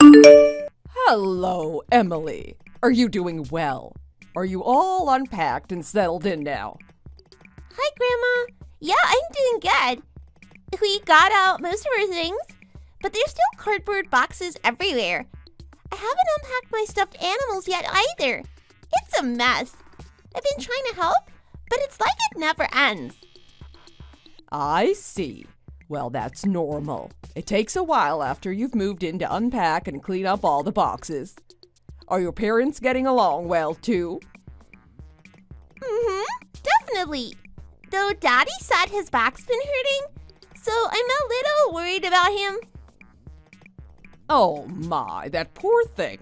Hello, Emily. Are you doing well? Are you all unpacked and settled in now? Hi, Grandma. Yeah, I'm doing good. We got out most of our things, but there's still cardboard boxes everywhere. I haven't unpacked my stuffed animals yet either. It's a mess. I've been trying to help, but it's like it never ends. I see. Well, that's normal. It takes a while after you've moved in to unpack and clean up all the boxes. Are your parents getting along well, too? Definitely. Though Daddy said his back's been hurting, so I'm a little worried about him. Oh my, that poor thing.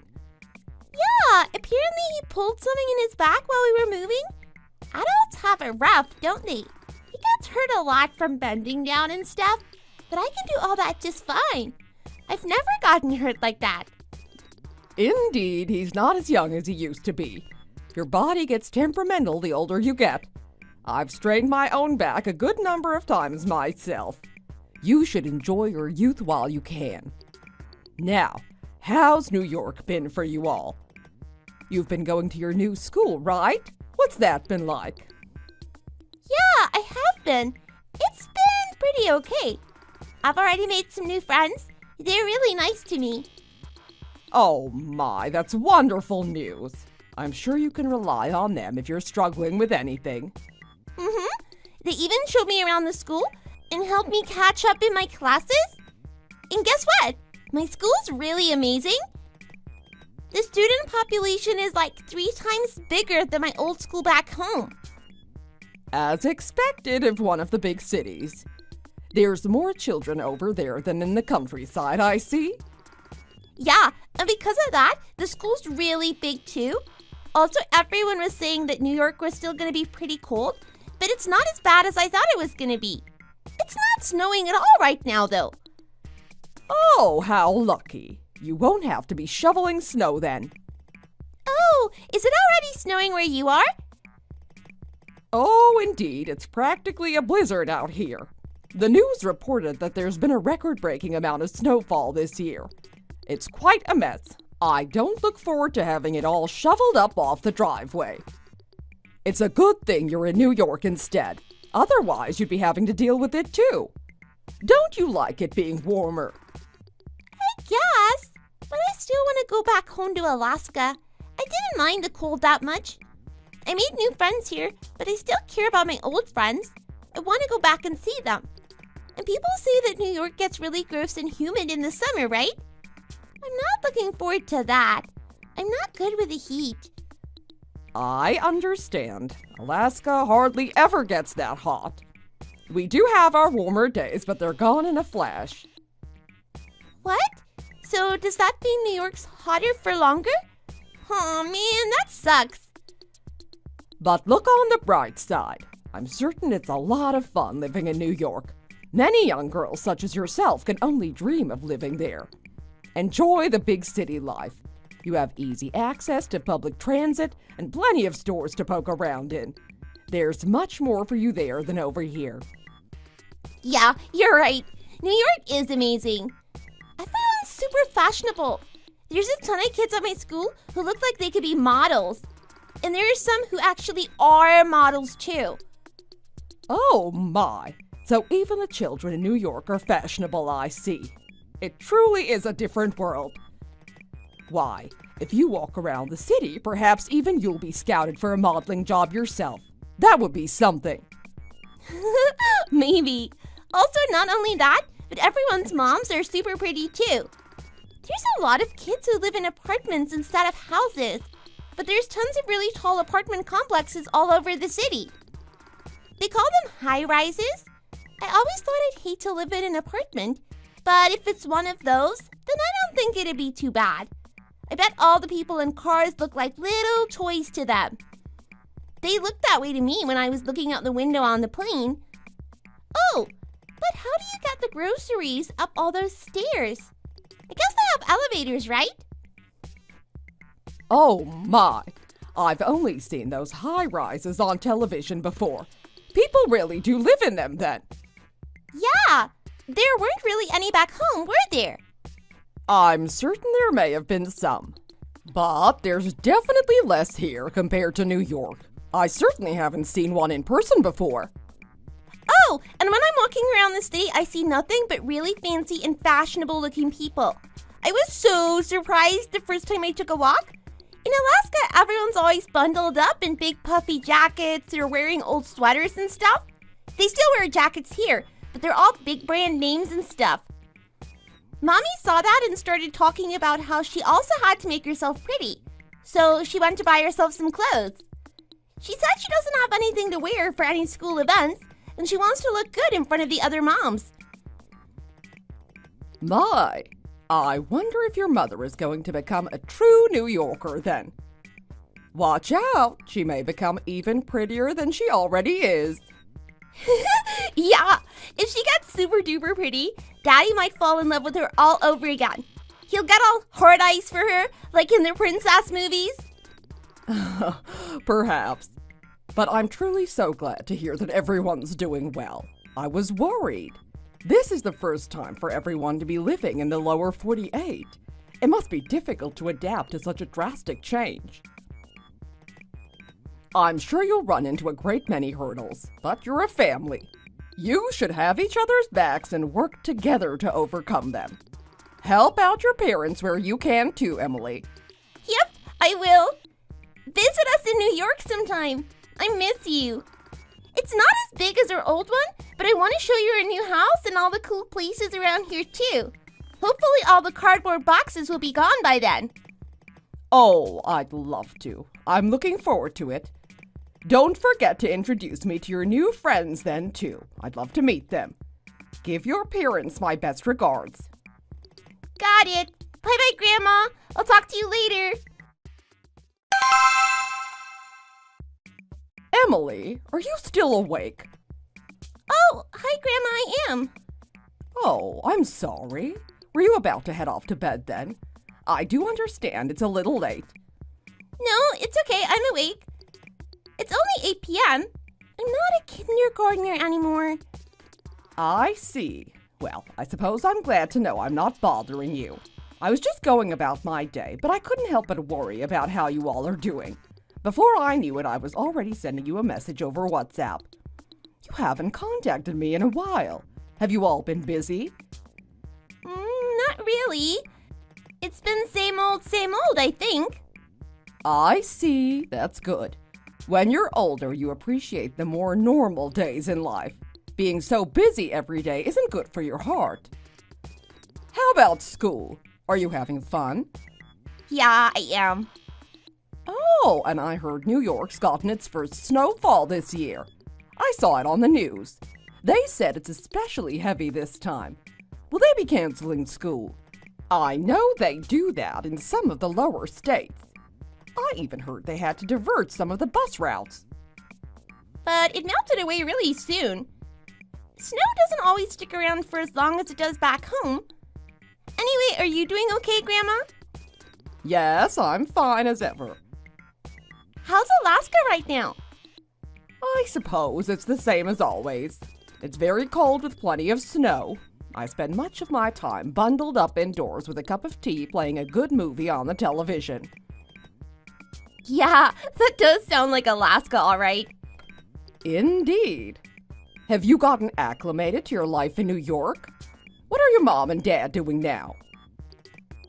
Yeah, apparently he pulled something in his back while we were moving. Adults have it rough, don't they? He gets hurt a lot from bending down and stuff, but I can do all that just fine. I've never gotten hurt like that. Indeed, he's not as young as he used to be. Your body gets temperamental the older you get. I've strained my own back a good number of times myself. You should enjoy your youth while you can. Now, how's New York been for you all? You've been going to your new school, right? What's that been like? Yeah, I have been. It's been pretty okay. I've already made some new friends. They're really nice to me. Oh my, that's wonderful news. I'm sure you can rely on them if you're struggling with anything. They even showed me around the school and helped me catch up in my classes. And guess what? My school's really amazing. The student population is like 3 times bigger than my old school back home. As expected of one of the big cities. There's more children over there than in the countryside, I see. Yeah, and because of that, the school's really big too. Also, everyone was saying that New York was still going to be pretty cold, but it's not as bad as I thought it was going to be. It's not snowing at all right now, though. Oh, how lucky. You won't have to be shoveling snow then. Oh, is it already snowing where you are? Oh, indeed, it's practically a blizzard out here. The news reported that there's been a record-breaking amount of snowfall this year. It's quite a mess. I don't look forward to having it all shoveled up off the driveway. It's a good thing you're in New York instead. Otherwise, you'd be having to deal with it too. Don't you like it being warmer? I guess, but I still want to go back home to Alaska. I didn't mind the cold that much. I made new friends here, but I still care about my old friends. I want to go back and see them. And people say that New York gets really gross and humid in the summer, right? I'm not looking forward to that. I'm not good with the heat. I understand. Alaska hardly ever gets that hot. We do have our warmer days, but they're gone in a flash. What? So does that mean New York's hotter for longer? Oh man, that sucks. But look on the bright side. I'm certain it's a lot of fun living in New York. Many young girls such as yourself can only dream of living there. Enjoy the big city life. You have easy access to public transit and plenty of stores to poke around in. There's much more for you there than over here. Yeah, you're right. New York is amazing. Everyone's super fashionable. There's a ton of kids at my school who look like they could be models. And there are some who actually are models too. Oh my! So even the children in New York are fashionable, I see. It truly is a different world. Why, if you walk around the city, perhaps even you'll be scouted for a modeling job yourself. That would be something. Maybe. Also, not only that, but everyone's moms are super pretty too. There's a lot of kids who live in apartments instead of houses, but there's tons of really tall apartment complexes all over the city. They call them high-rises. I always thought I'd hate to live in an apartment, but if it's one of those, then I don't think it'd be too bad. I bet all the people in cars look like little toys to them. They looked that way to me when I was looking out the window on the plane. Oh, but how do you get the groceries up all those stairs? I guess they have elevators, right? Oh my! I've only seen those high-rises on television before. People really do live in them then. Yeah, there weren't really any back home, were there? I'm certain there may have been some. But there's definitely less here compared to New York. I certainly haven't seen one in person before. Oh, and when I'm walking around the state, I see nothing but really fancy and fashionable looking people. I was so surprised the first time I took a walk. In Alaska, everyone's always bundled up in big puffy jackets or wearing old sweaters and stuff. They still wear jackets here, but they're all big brand names and stuff. Mommy saw that and started talking about how she also had to make herself pretty. So she went to buy herself some clothes. She said she doesn't have anything to wear for any school events, and she wants to look good in front of the other moms. My, I wonder if your mother is going to become a true New Yorker then. Watch out, she may become even prettier than she already is. Yeah, if she gets super duper pretty, Daddy might fall in love with her all over again. He'll get all hard eyes for her, like in the princess movies. Perhaps. But I'm truly so glad to hear that everyone's doing well. I was worried. This is the first time for everyone to be living in the lower 48. It must be difficult to adapt to such a drastic change. I'm sure you'll run into a great many hurdles, but you're a family. You should have each other's backs and work together to overcome them. Help out your parents where you can too, Emily. Yep, I will. Visit us in New York sometime. I miss you. It's not as big as our old one, but I want to show you our new house and all the cool places around here too. Hopefully all the cardboard boxes will be gone by then. Oh, I'd love to. I'm looking forward to it. Don't forget to introduce me to your new friends then too. I'd love to meet them. Give your parents my best regards. Got it. Bye-bye, Grandma. I'll talk to you later. Emily, are you still awake? Oh, hi, Grandma, I am. Oh, I'm sorry. Were you about to head off to bed then? I do understand it's a little late. No, it's okay. I'm awake. It's only 8 p.m. I'm not a kindergartner anymore. I see. Well, I suppose I'm glad to know I'm not bothering you. I was just going about my day, but I couldn't help but worry about how you all are doing. Before I knew it, I was already sending you a message over WhatsApp. You haven't contacted me in a while. Have you all been busy? Not really. It's been same old, I think. I see. That's good. When you're older, you appreciate the more normal days in life. Being so busy every day isn't good for your heart. How about school? Are you having fun? Yeah, I am. Oh, and I heard New York's gotten its first snowfall this year. I saw it on the news. They said it's especially heavy this time. Will they be canceling school? I know they do that in some of the lower states. I even heard they had to divert some of the bus routes. But it melted away really soon. Snow doesn't always stick around for as long as it does back home. Anyway, are you doing okay, Grandma? Yes, I'm fine as ever. How's Alaska right now? I suppose it's the same as always. It's very cold with plenty of snow. I spend much of my time bundled up indoors with a cup of tea playing a good movie on the television. Yeah, that does sound like Alaska, all right. Indeed. Have you gotten acclimated to your life in New York? What are your mom and dad doing now?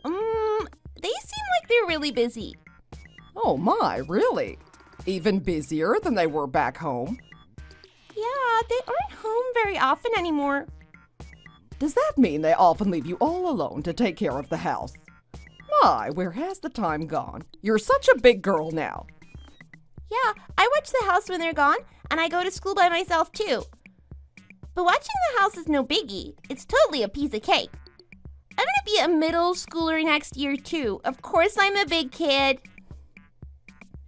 They seem like they're really busy. Oh my, really? Even busier than they were back home? Yeah, they aren't home very often anymore. Does that mean they often leave you all alone to take care of the house? My, where has the time gone? You're such a big girl now. Yeah, I watch the house when they're gone, and I go to school by myself too. But watching the house is no biggie. It's totally a piece of cake. I'm gonna be a middle schooler next year too. Of course I'm a big kid.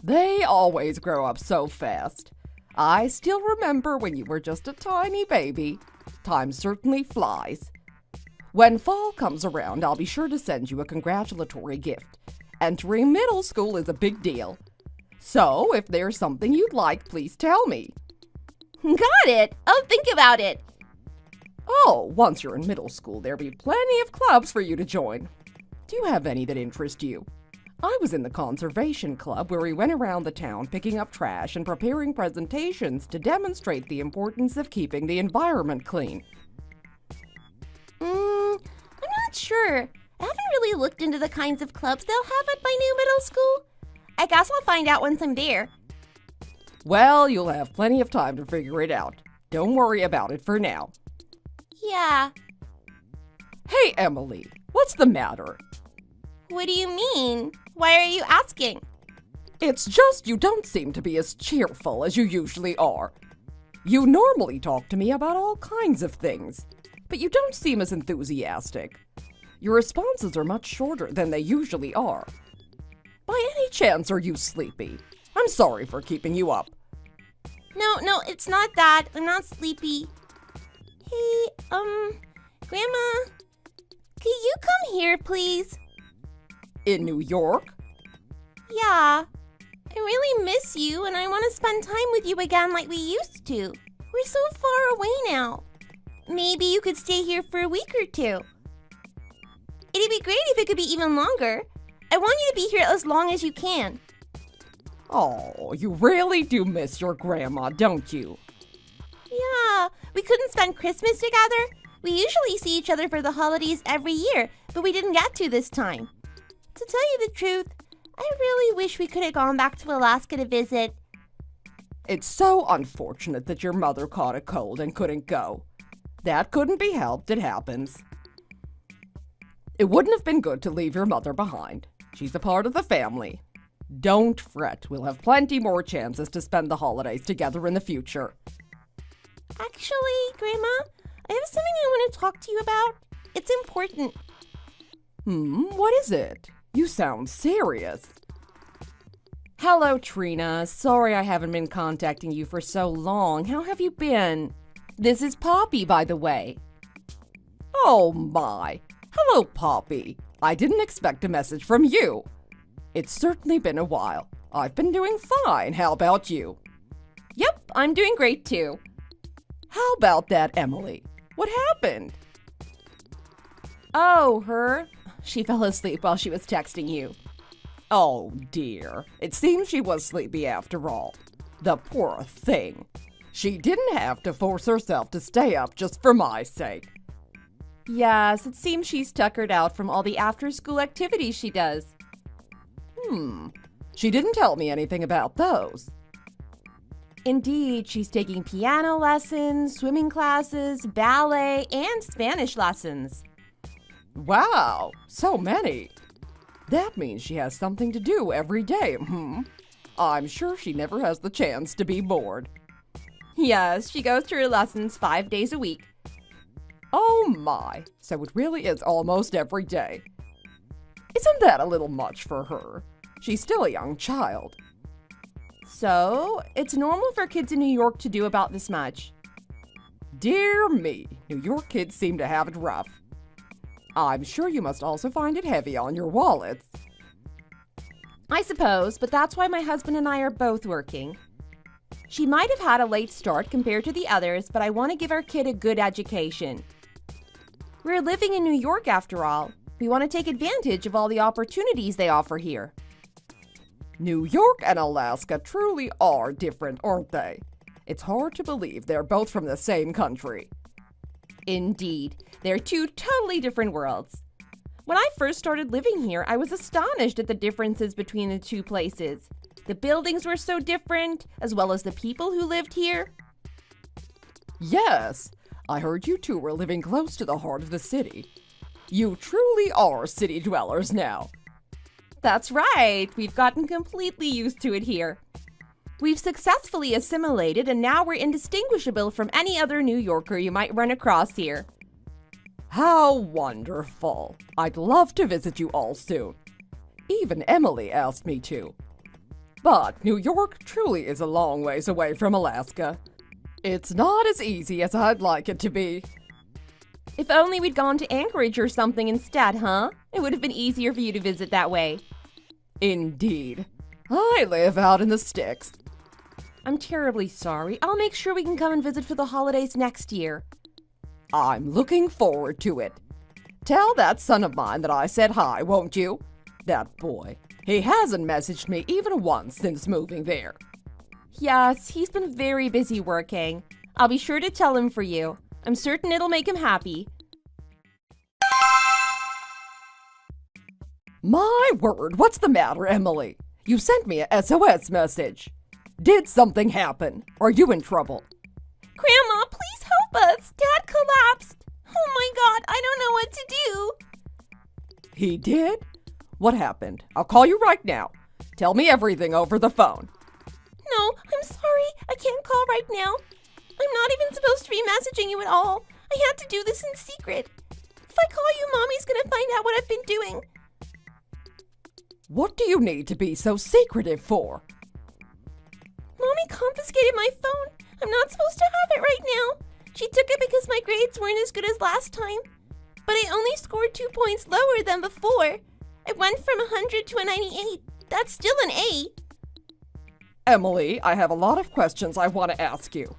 They always grow up so fast. I still remember when you were just a tiny baby. Time certainly flies. When fall comes around, I'll be sure to send you a congratulatory gift. Entering middle school is a big deal. So, if there's something you'd like, please tell me. Got it. I'll think about it. Oh, once you're in middle school, there'll be plenty of clubs for you to join. Do you have any that interest you? I was in the conservation club where we went around the town picking up trash and preparing presentations to demonstrate the importance of keeping the environment clean. I'm not sure. I haven't really looked into the kinds of clubs they'll have at my new middle school. I guess I'll find out once I'm there. Well, you'll have plenty of time to figure it out. Don't worry about it for now. Yeah. Hey, Emily, what's the matter? What do you mean? Why are you asking? It's just you don't seem to be as cheerful as you usually are. You normally talk to me about all kinds of things, but you don't seem as enthusiastic. Your responses are much shorter than they usually are. By any chance, are you sleepy? I'm sorry for keeping you up. No, it's not that. I'm not sleepy. Hey, Grandma, could you come here, please? In New York? Yeah. I really miss you, and I want to spend time with you again like we used to. We're so far away now. Maybe you could stay here for a week or two. It'd be great if it could be even longer. I want you to be here as long as you can. Oh, you really do miss your grandma, don't you? Yeah, we couldn't spend Christmas together. We usually see each other for the holidays every year, but we didn't get to this time. To tell you the truth, I really wish we could have gone back to Alaska to visit. It's so unfortunate that your mother caught a cold and couldn't go. That couldn't be helped, it happens. It wouldn't have been good to leave your mother behind. She's a part of the family. Don't fret, we'll have plenty more chances to spend the holidays together in the future. Actually, Grandma, I have something I want to talk to you about. It's important. What is it? You sound serious. Hello, Trina. Sorry I haven't been contacting you for so long. How have you been? This is Poppy, by the way. Oh, my. Hello, Poppy. I didn't expect a message from you. It's certainly been a while. I've been doing fine. How about you? Yep, I'm doing great, too. How about that, Emily? What happened? Oh, her? She fell asleep while she was texting you. Oh, dear. It seems she was sleepy after all. The poor thing. She didn't have to force herself to stay up just for my sake. Yes, it seems she's tuckered out from all the after-school activities she does. She didn't tell me anything about those. Indeed, she's taking piano lessons, swimming classes, ballet, and Spanish lessons. Wow, so many. That means she has something to do every day, I'm sure she never has the chance to be bored. Yes, she goes to her lessons 5 days a week. Oh my, so it really is almost every day. Isn't that a little much for her? She's still a young child. So, it's normal for kids in New York to do about this much. Dear me, New York kids seem to have it rough. I'm sure you must also find it heavy on your wallets. I suppose, but that's why my husband and I are both working. She might have had a late start compared to the others, but I want to give our kid a good education. We're living in New York after all. We want to take advantage of all the opportunities they offer here. New York and Alaska truly are different, aren't they? It's hard to believe they're both from the same country. Indeed, they're two totally different worlds. When I first started living here, I was astonished at the differences between the two places. The buildings were so different, as well as the people who lived here. Yes, I heard you two were living close to the heart of the city. You truly are city dwellers now. That's right, we've gotten completely used to it here. We've successfully assimilated, and now we're indistinguishable from any other New Yorker you might run across here. How wonderful. I'd love to visit you all soon. Even Emily asked me to. But New York truly is a long ways away from Alaska. It's not as easy as I'd like it to be. If only we'd gone to Anchorage or something instead, huh? It would have been easier for you to visit that way. Indeed. I live out in the sticks. I'm terribly sorry. I'll make sure we can come and visit for the holidays next year. I'm looking forward to it. Tell that son of mine that I said hi, won't you? That boy. He hasn't messaged me even once since moving there. Yes, he's been very busy working. I'll be sure to tell him for you. I'm certain it'll make him happy. My word, what's the matter, Emily? You sent me a SOS message. Did something happen? Are you in trouble? Grandma, please help us. Dad collapsed. Oh my God, I don't know what to do. He did? What happened? I'll call you right now. Tell me everything over the phone. No, I'm sorry. I can't call right now. I'm not even supposed to be messaging you at all. I had to do this in secret. If I call you, Mommy's gonna find out what I've been doing. What do you need to be so secretive for? Mommy confiscated my phone. I'm not supposed to have it right now. She took it because my grades weren't as good as last time. But I only scored 2 points lower than before. I went from 100 to a 98. That's still an A. Emily, I have a lot of questions I want to ask you.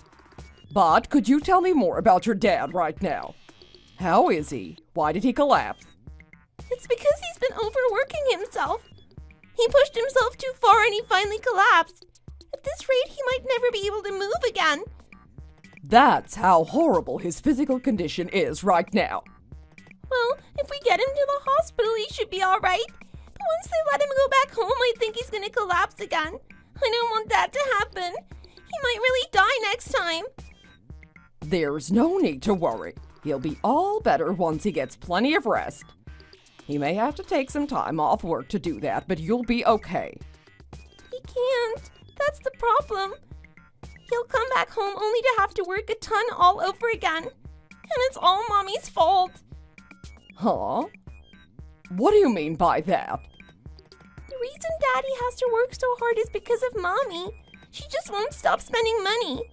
But could you tell me more about your dad right now? How is he? Why did he collapse? It's because he's been overworking himself. He pushed himself too far and he finally collapsed. At this rate, he might never be able to move again. That's how horrible his physical condition is right now. Well, if we get him to the hospital, he should be all right. But once they let him go back home, I think he's going to collapse again. I don't want that to happen. He might really die next time. There's no need to worry. He'll be all better once he gets plenty of rest. He may have to take some time off work to do that, but you'll be okay. He can't. That's the problem. He'll come back home only to have to work a ton all over again. And it's all Mommy's fault. Huh? What do you mean by that? The reason Daddy has to work so hard is because of Mommy. She just won't stop spending money.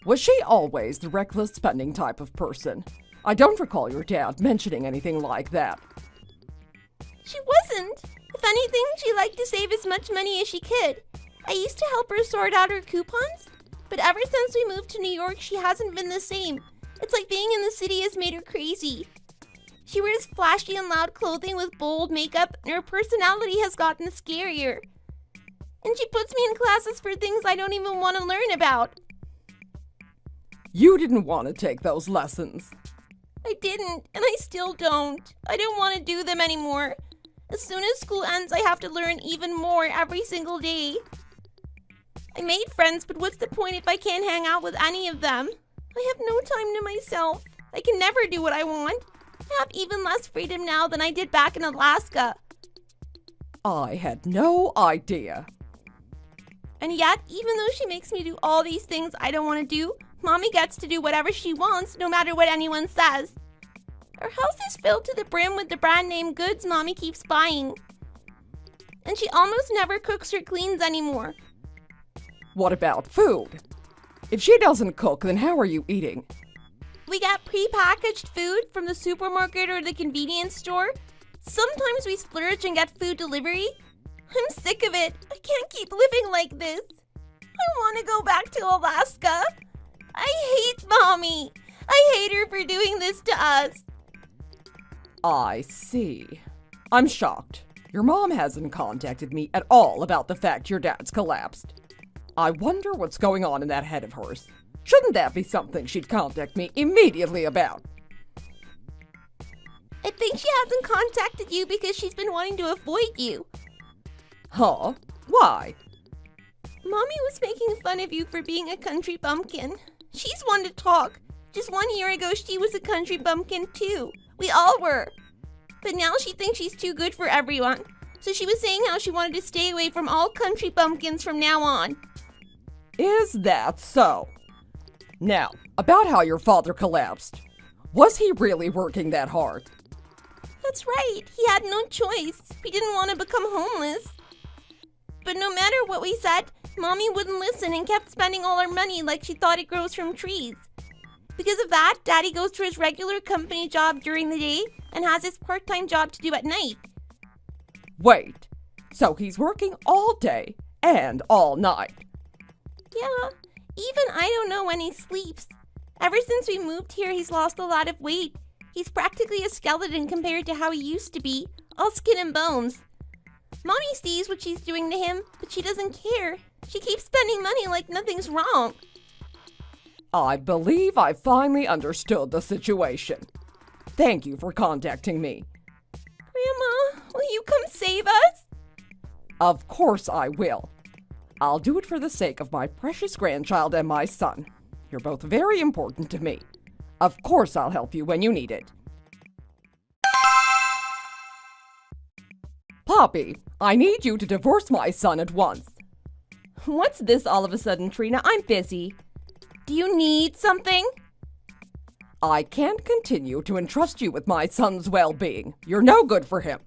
Was she always the reckless spending type of person? I don't recall your dad mentioning anything like that. She wasn't. If anything, she liked to save as much money as she could. I used to help her sort out her coupons, but ever since we moved to New York, she hasn't been the same. It's like being in the city has made her crazy. She wears flashy and loud clothing with bold makeup, and her personality has gotten scarier. And she puts me in classes for things I don't even want to learn about. You didn't want to take those lessons. I didn't, and I still don't. I don't want to do them anymore. As soon as school ends, I have to learn even more every single day. I made friends, but what's the point if I can't hang out with any of them? I have no time to myself. I can never do what I want. I have even less freedom now than I did back in Alaska. I had no idea. And yet, even though she makes me do all these things I don't want to do, Mommy gets to do whatever she wants, no matter what anyone says. Our house is filled to the brim with the brand name goods Mommy keeps buying. And she almost never cooks or cleans anymore. What about food? If she doesn't cook, then how are you eating? We get pre-packaged food from the supermarket or the convenience store. Sometimes we splurge and get food delivery. I'm sick of it. I can't keep living like this. I want to go back to Alaska. I hate Mommy. I hate her for doing this to us. I see. I'm shocked. Your mom hasn't contacted me at all about the fact your dad's collapsed. I wonder what's going on in that head of hers. Shouldn't that be something she'd contact me immediately about? I think she hasn't contacted you because she's been wanting to avoid you. Huh? Why? Mommy was making fun of you for being a country bumpkin. She's one to talk. Just 1 year ago, she was a country bumpkin too. We all were. But now she thinks she's too good for everyone. So she was saying how she wanted to stay away from all country bumpkins from now on. Is that so? Now, about how your father collapsed. Was he really working that hard? That's right. He had no choice. He didn't want to become homeless. But no matter what we said, Mommy wouldn't listen and kept spending all our money like she thought it grows from trees. Because of that, Daddy goes to his regular company job during the day and has his part-time job to do at night. Wait, so he's working all day and all night? Yeah, even I don't know when he sleeps. Ever since we moved here, he's lost a lot of weight. He's practically a skeleton compared to how he used to be, all skin and bones. Mommy sees what she's doing to him, but she doesn't care. She keeps spending money like nothing's wrong. I believe I finally understood the situation. Thank you for contacting me. Grandma, will you come save us? Of course I will. I'll do it for the sake of my precious grandchild and my son. You're both very important to me. Of course I'll help you when you need it. Poppy, I need you to divorce my son at once. What's this all of a sudden, Trina? I'm busy. Do you need something? I can't continue to entrust you with my son's well-being. You're no good for him.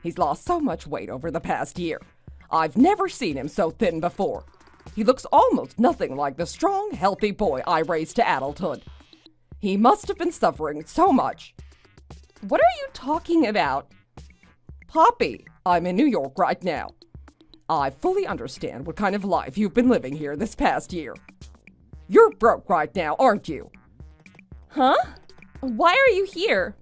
He's lost so much weight over the past year. I've never seen him so thin before. He looks almost nothing like the strong, healthy boy I raised to adulthood. He must have been suffering so much. What are you talking about? Poppy, I'm in New York right now. I fully understand what kind of life you've been living here this past year. You're broke right now, aren't you? Huh? Why are you here?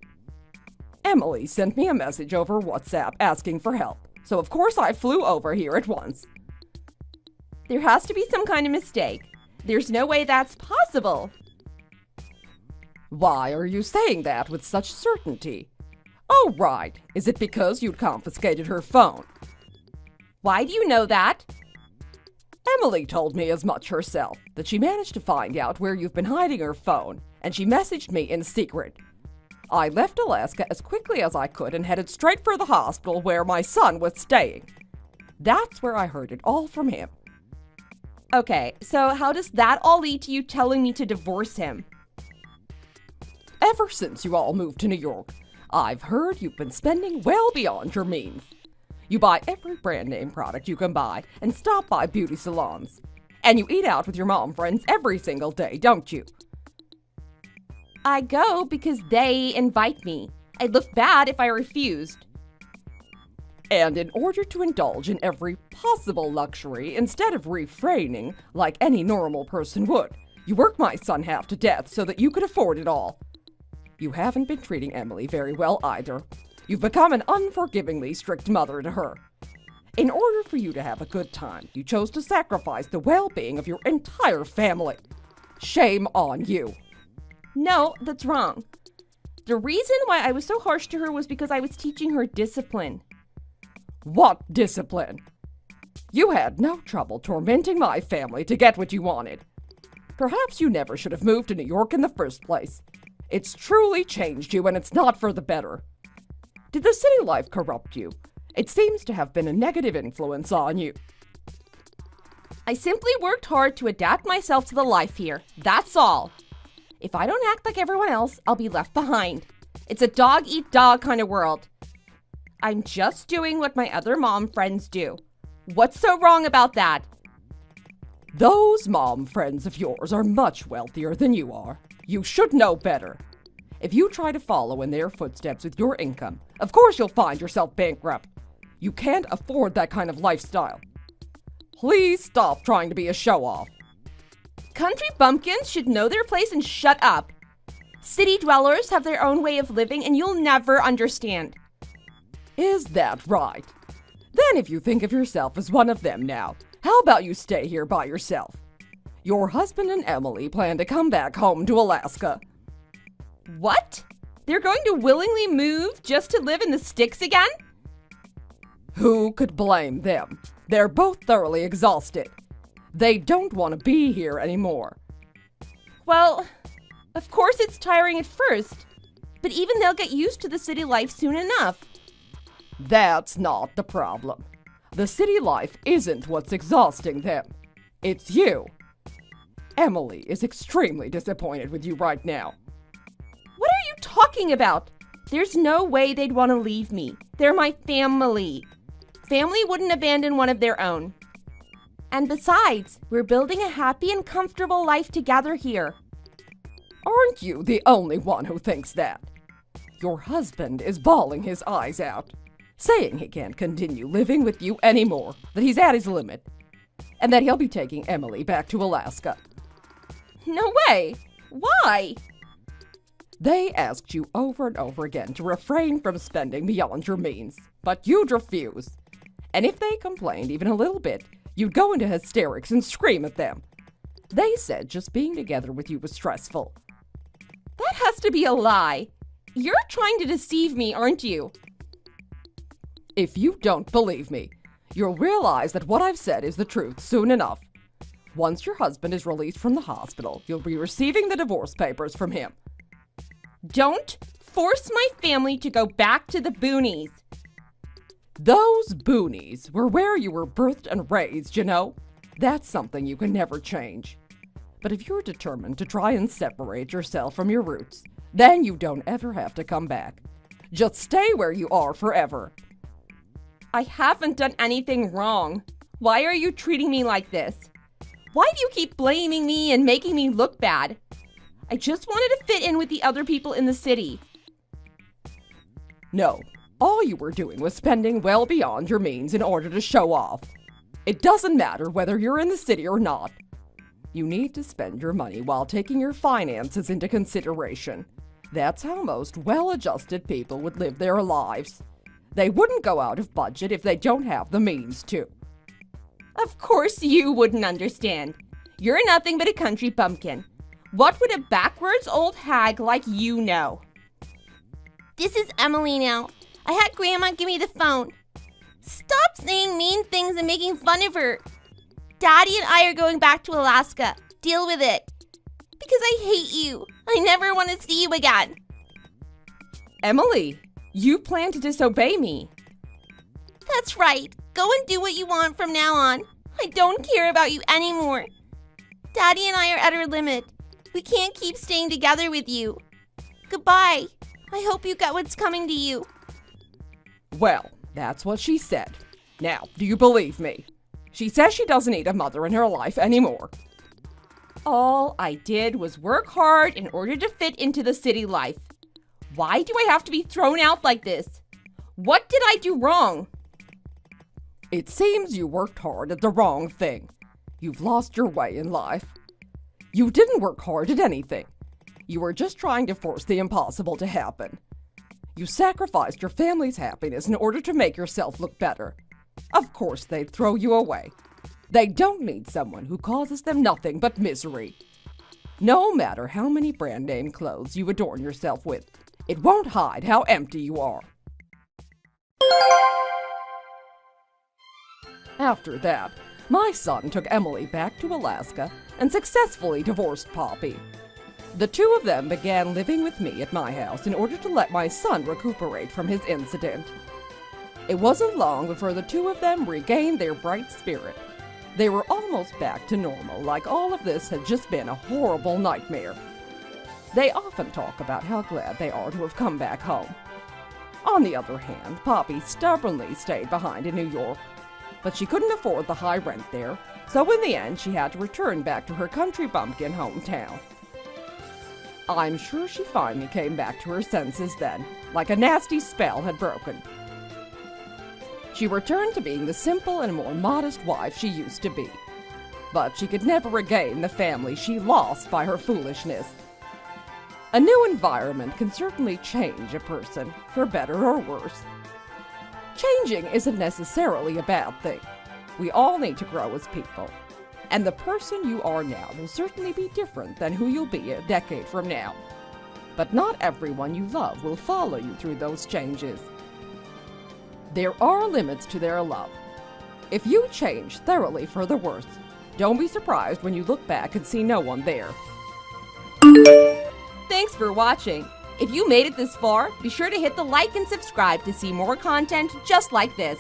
Emily sent me a message over WhatsApp asking for help, so of course I flew over here at once. There has to be some kind of mistake. There's no way that's possible. Why are you saying that with such certainty? Oh, right. Is it because you'd confiscated her phone? Why do you know that? Emily told me as much herself, that she managed to find out where you've been hiding her phone, and she messaged me in secret. I left Alaska as quickly as I could and headed straight for the hospital where my son was staying. That's where I heard it all from him. Okay, so how does that all lead to you telling me to divorce him? Ever since you all moved to New York, I've heard you've been spending well beyond your means. You buy every brand name product you can buy and stop by beauty salons. And you eat out with your mom friends every single day, don't you? I go because they invite me. I'd look bad if I refused. And in order to indulge in every possible luxury instead of refraining like any normal person would, you work my son half to death so that you could afford it all. You haven't been treating Emily very well either. You've become an unforgivingly strict mother to her. In order for you to have a good time, you chose to sacrifice the well-being of your entire family. Shame on you. No, that's wrong. The reason why I was so harsh to her was because I was teaching her discipline. What discipline? You had no trouble tormenting my family to get what you wanted. Perhaps you never should have moved to New York in the first place. It's truly changed you, and it's not for the better. Did the city life corrupt you? It seems to have been a negative influence on you. I simply worked hard to adapt myself to the life here. That's all. If I don't act like everyone else, I'll be left behind. It's a dog-eat-dog kind of world. I'm just doing what my other mom friends do. What's so wrong about that? Those mom friends of yours are much wealthier than you are. You should know better. If you try to follow in their footsteps with your income, of course you'll find yourself bankrupt. You can't afford that kind of lifestyle. Please stop trying to be a show-off. Country bumpkins should know their place and shut up. City dwellers have their own way of living, and you'll never understand. Is that right? Then if you think of yourself as one of them now, how about you stay here by yourself? Your husband and Emily plan to come back home to Alaska. What? They're going to willingly move just to live in the sticks again? Who could blame them? They're both thoroughly exhausted. They don't want to be here anymore. Well, of course it's tiring at first, but even they'll get used to the city life soon enough. That's not the problem. The city life isn't what's exhausting them. It's you. Emily is extremely disappointed with you right now. What are you talking about? There's no way they'd want to leave me. They're my family. Family wouldn't abandon one of their own. And besides, we're building a happy and comfortable life together here. Aren't you the only one who thinks that? Your husband is bawling his eyes out, saying he can't continue living with you anymore, that he's at his limit, and that he'll be taking Emily back to Alaska. No way! Why? They asked you over and over again to refrain from spending beyond your means, but you'd refuse. And if they complained even a little bit, you'd go into hysterics and scream at them. They said just being together with you was stressful. That has to be a lie. You're trying to deceive me, aren't you? If you don't believe me, you'll realize that what I've said is the truth soon enough. Once your husband is released from the hospital, you'll be receiving the divorce papers from him. Don't force my family to go back to the boonies. Those boonies were where you were birthed and raised, you know. That's something you can never change. But if you're determined to try and separate yourself from your roots, then you don't ever have to come back. Just stay where you are forever. I haven't done anything wrong. Why are you treating me like this? Why do you keep blaming me and making me look bad? I just wanted to fit in with the other people in the city. No, all you were doing was spending well beyond your means in order to show off. It doesn't matter whether you're in the city or not. You need to spend your money while taking your finances into consideration. That's how most well-adjusted people would live their lives. They wouldn't go out of budget if they don't have the means to. Of course you wouldn't understand. You're nothing but a country bumpkin. What would a backwards old hag like you know? This is Emily now. I had Grandma give me the phone. Stop saying mean things and making fun of her. Daddy and I are going back to Alaska. Deal with it. Because I hate you. I never want to see you again. Emily, you plan to disobey me. That's right. Go and do what you want from now on. I don't care about you anymore. Daddy and I are at our limit. We can't keep staying together with you. Goodbye. I hope you get what's coming to you. Well, that's what she said. Now, do you believe me? She says she doesn't need a mother in her life anymore. All I did was work hard in order to fit into the city life. Why do I have to be thrown out like this? What did I do wrong? It seems you worked hard at the wrong thing. You've lost your way in life. You didn't work hard at anything. You were just trying to force the impossible to happen. You sacrificed your family's happiness in order to make yourself look better. Of course they'd throw you away. They don't need someone who causes them nothing but misery. No matter how many brand name clothes you adorn yourself with, it won't hide how empty you are. After that, my son took Emily back to Alaska and successfully divorced Poppy. The two of them began living with me at my house in order to let my son recuperate from his incident. It wasn't long before the two of them regained their bright spirit. They were almost back to normal, like all of this had just been a horrible nightmare. They often talk about how glad they are to have come back home. On the other hand, Poppy stubbornly stayed behind in New York, but she couldn't afford the high rent there, so in the end she had to return back to her country bumpkin hometown. I'm sure she finally came back to her senses then, like a nasty spell had broken. She returned to being the simple and more modest wife she used to be. But she could never regain the family she lost by her foolishness. A new environment can certainly change a person, for better or worse. Changing isn't necessarily a bad thing. We all need to grow as people. And the person you are now will certainly be different than who you'll be a decade from now. But not everyone you love will follow you through those changes. There are limits to their love. If you change thoroughly for the worse, don't be surprised when you look back and see no one there. Thanks for watching. If you made it this far, be sure to hit the like and subscribe to see more content just like this.